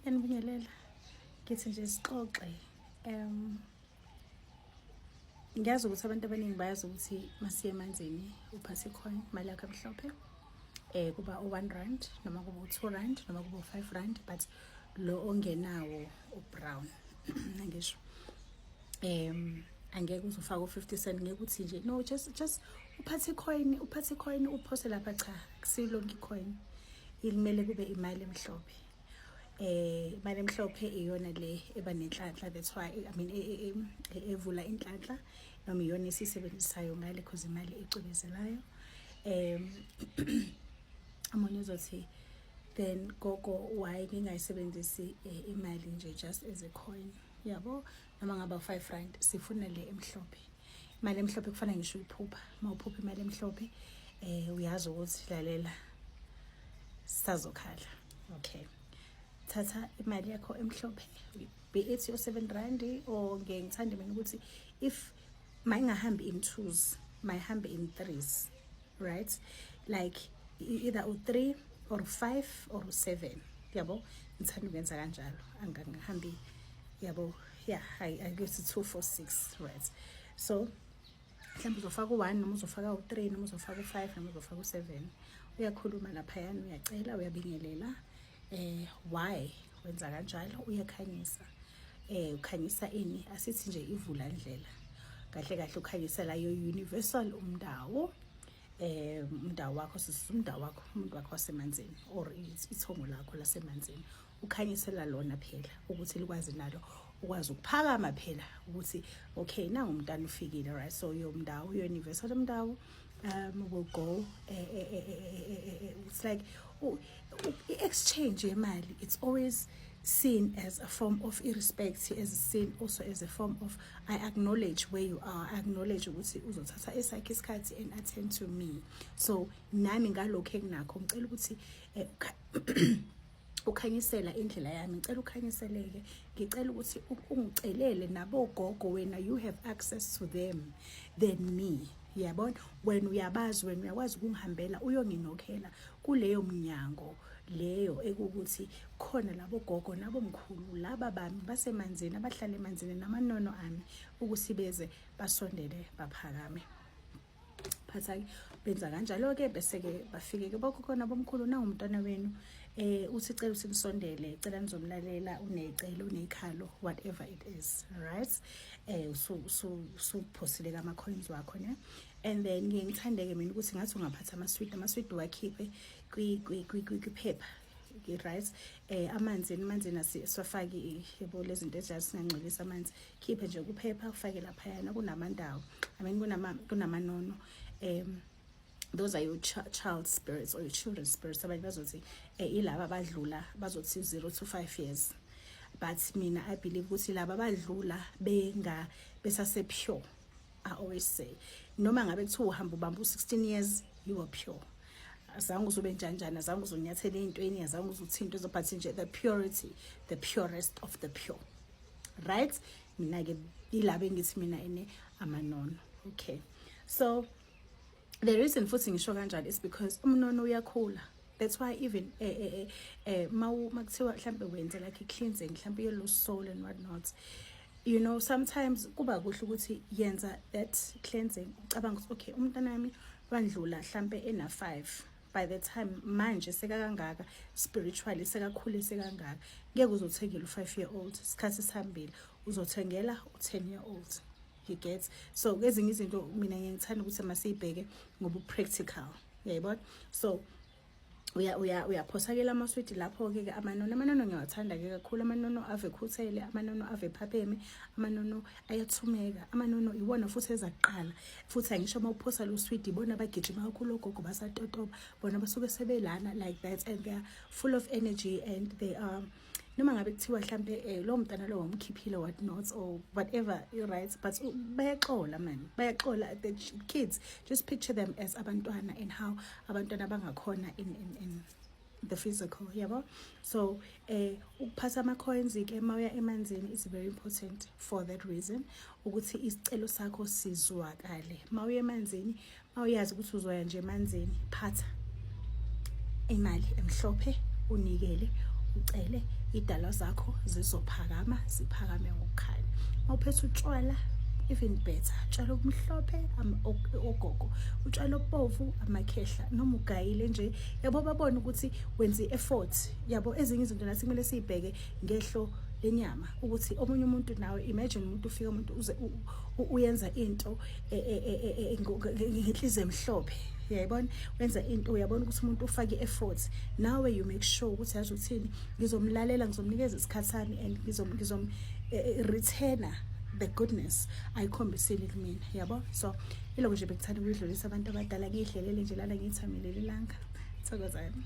Yanibingelela. Ngithi nje sixoxe. Ngiyazi ukuthi abantu abaningi bayazi ukuthi masiye emanzini uphathe icoin imali yakho emhlophe. Kuba u1 rand noma kuba u2 rand noma kuba u5 rand, but lo ongenawo ubrown. Ngisho angeke uzofaka u50 cent, ngeke uthi nje no, just uphathe icoin uphose lapha. Cha, kusilonke icoin ilimele kube imali emhlophe. Imali emhlophe iyona le eba nenhlanhla, that's why I mean evula inhlanhla noma iyona esisebenzisayo ngale because imali ecwebezelayo. Amunye uzothi then gogo why ngingayisebenzisi imali nje just as a coin, yabo, noma ngaba u5 rand sifuna le emhlophe. Imali emhlophe kufanele ngisho uyiphupha. Mawuphupha imali emhlophe uyazi ukuthi lalela sazokhala. Okay, thatha imali yakho emhlophe, be it your 7 rand or ngithanda mina ukuthi if mayingahambi in 2s, mayihambe in 3s, right? Like either u3 or 5 or 7, yabo. Ngithanda ukwenza kanjalo, angangihambi, yabo. Yeah, I guess it's 2, 4, 6, right? So mhlawumbe uzofaka u1 noma uzofaka u3 noma uzofaka u5 noma uzofaka u7. Uyakhuluma laphayana, uyacela, uyabingelela. Why wenza kanjalo? Uyakhanyisa. Ukhanyisa ini? Asithi nje ivula ndlela. Kahle kahle ukhanyisa la yo universal umdawo. Umdawo wakho umdawo wakho, umuntu wakho wasemanzini or ithongo lakho lasemanzini. Ukhanyisela lona phela ukuthi likwazi nalo ukwazi ukuphakama phela ukuthi okay, na umntana ufikile, right? So yo umdawo, yo universal umdawo will go it's like exchange yemali. It's always seen as a form of irrespect, as seen also as a form of I acknowledge where you are, I acknowledge ukuthi uzothatha esakhe isikhathi and attend to me. So nami ngalokho enginakho ngicela ukuthi ukhanyisela indlela yami, ngicela ukhanyiseleke, ngicela ukuthi ungicelele nabo gogo wena, you have access to them than me, yabona. Wena uyabazi, wena uyakwazi ukungihambela uyonginokhela kuleyo mnyango leyo ekukuthi khona labo gogo nabo mkhulu laba bami basemanzini, abahlala emanzini namanono ami ukuthi beze basondele baphakame. Phathaki benza kanjalo ke bese ke bafike ke bokhona bomkhulu na umntwana wenu uthi cela usinisondele, cela nizomlalela, unecelo, unekhalo, whatever it is, right? So phosile ama coins wakho ne. And then ngiyangithandeke mina ukuthi ngathi ungaphatha ama-sweet wakhiphe kwi-paper, right? Amanzini asiwafaki yebo lezi zinto ezinganccolisa amanzi. Khiphe nje kuphepha ufake lapha yana kunamandawo. I mean kunamanono. Those are your child spirits or your children's spirits. Abanye bazothi ilaba badlula bazothi 0 to 5 years. But mina I believe ukuthi laba badlula besase pure. I always say noma ngabe kuthiwa uhamba ubamba u16 years, you are pure. Azange uzube njanjana, azange uzonyathela ezintweni, azange uzuthinta uzophatha nje the purity, the purest of the pure, right? Mina ke ilaba engithi mina ene amanono. Okay, so the reason futhi ngisho kanjalo is because umnono uyakhula. That's why even makuthiwa mhlambe wenze like a cleansing, mhlambe your lost soul and what not, you know, sometimes kuba kuhle ukuthi yenza that cleansing ucabanga ukuthi okay, umntana wami wandlula mhlambe ena 5, by the time manje sekakangaka spiritually sekakhule sekangaka, ngeke uzothengela u5-year-old isikhathi sihambile, uzothengela u10-year-old. You get? So ezinye izinto mina ngiyangithanda ukuthi masibheke ngobu practical, yayibona. So uyaphosakela amasweet lapho ke amanono ngiyawathanda ke kakhulu. Amanono ave khuthele, amanono ave phapheme, amanono ayathumeka, amanono iwona futhi ezaqala. Futhi angisho mawuphosa lo sweet ibona bagijima kakhulu gogo basatotoba, bona basuke sebelana like that, and they are full of energy, and they are noma ngabe kuthiwa mhlambe lo mntana lo wamkhiphile what not or whatever, you right, but bayaxola man, bayaxola. The kids, just picture them as abantwana and how abantwana bangakhona in the physical, yabo. So ukuphatha ama coins ke mawuya emanzini is very important for that reason, ukuthi isicelo sakho sizwakale. Mawuya emanzini, mawuyazi ukuthi uzoya nje emanzini, phatha imali emhlophe unikele ucele idalwa zakho zizophakama, ziphakame ngokukhanya. Mawuphethe utshwala, even better, utshwala obumhlophe ogogo, utshwala obovu amakhehla, noma ugayile nje, yabo babone ukuthi wenza i-effort. Yabo ezinye izinto nathi kumele siyibheke ngehlo lenyama, ukuthi omunye umuntu nawe, imagine umuntu ufika umuntu uyenza into ngenhliziyo emhlophe, uyayibona, wenza into uyabona ukuthi umuntu ufake i-effort, nawe you make sure ukuthi yazi uthini, ngizomlalela, ngizomnikeza isikhathani, and ngizom returner the goodness ayikhombisile kumina, yabo. So iloko nje bekuthanda ukudlulisa abantu abadala, ngiyidlelele nje lana ngithamile lelanga. Thokozani.